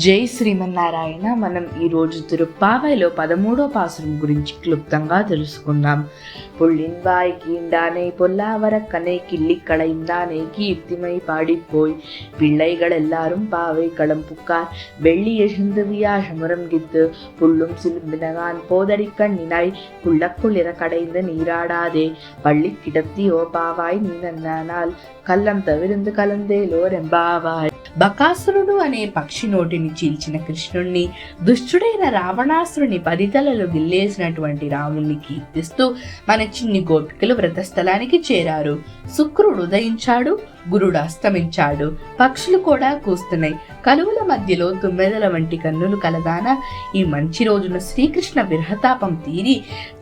జై శ్రీమన్నారాయణ. మనం ఈరోజు తిరుప్పావైలో 13వ పాసురం గురించి క్లుప్తంగా తెలుసుకుందాం. పుళ్ళిన్వాయ్ கீண்டானை பொல்லாவர கனை கிள்ளி களைந்தானை கீர்த்திமை பாடிப்போய் பிள்ளைகள் எல்லாரும் பாவை களம் புக்கார் வெள்ளி எழுந்து வியாசமுரம் கித்து புள்ளும் சிலும்பினகான் போதடி கண்ணினாய் குள்ளக்குளிர கடைந்து நீராடாதே பள்ளி கிடத்தியோ பாவாய் நீ நன்னானால் కళ్ళం తవిరిందు కలందేలో రెంబావాయ్. బకాసురుడు అనే పక్షి నోటిని చీల్చిన కృష్ణుణ్ణి, దుష్టుడైన రావణాసురుని 10 తలలు గిల్లేసినటువంటి రాముణ్ణి కీర్తిస్తూ మన చిన్ని గోపికలు వ్రతస్థలానికి చేరారు. శుక్రుడు ఉదయించాడు, గురుడు అస్తమించాడు, పక్షులు కూడా కూస్తున్నాయి. కలువుల మధ్యలో తుమ్మెదల వంటి కన్నులు కలదాన ఈ మంచి రోజున శ్రీకృష్ణ విరహతాపం తీరి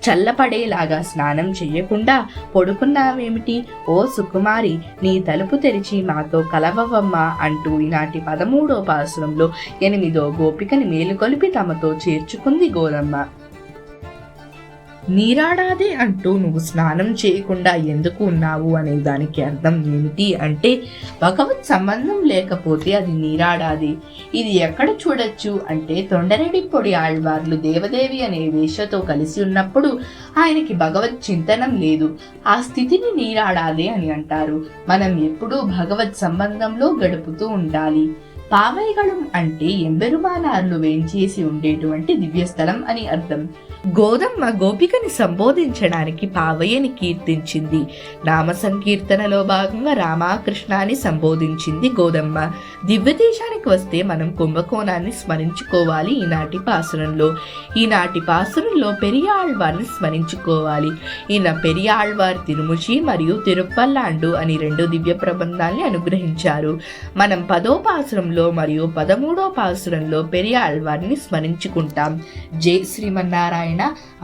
చల్లపడేలాగా స్నానం చెయ్యకుండా పడుకున్నావేమిటి ఓ సుకుమారి, నీ తలుపు తెరిచి మాతో కలవవమ్మా అంటూ ఈనాటి 13వ పాసురంలో 8వ గోపికని మేలుకొలిపి తమతో చేర్చుకుంది గోదమ్మ. నీరాడాదే అంటూ నువ్వు స్నానం చేయకుండా ఎందుకు ఉన్నావు అనే దానికి అర్థం ఏమిటి అంటే, భగవత్ సంబంధం లేకపోతే అది నీరాడాది. ఇది ఎక్కడ చూడొచ్చు అంటే, తొండరెడ్డి పొడి ఆళ్వార్లు దేవదేవి అనే వేషతో కలిసి ఉన్నప్పుడు ఆయనకి భగవత్ చింతనం లేదు. ఆ స్థితిని నీరాడాదే అని అంటారు. మనం ఎప్పుడూ భగవత్ సంబంధంలో గడుపుతూ ఉండాలి. పావైగళం అంటే ఎంబెరుమానార్లు వేంచేసి ఉండేటువంటి దివ్యస్థలం అని అర్థం. గోదమ్మ గోపికని సంబోధించడానికి పావయ్యని కీర్తించింది. నామ సంకీర్తనలో భాగంగా రామకృష్ణ అని సంబోధించింది గోదమ్మ. దివ్యదేశానికి వస్తే మనం కుంభకోణాన్ని స్మరించుకోవాలి. ఈనాటి పాసురంలో పెరియాళ్వార్ని స్మరించుకోవాలి. ఈయన పెరియాళ్వార్ తిరుముచి మరియు తిరుప్పల్లాండు అని 2 దివ్య ప్రబంధాల్ని అనుగ్రహించారు. మనం 10వ పాసురంలో మరియు 13వ పాసురంలో పెరియాళ్వార్ని స్మరించుకుంటాం. జై శ్రీమన్నారాయణ.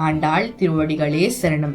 ఆండాళ్ తిరువడిగళే శరణం.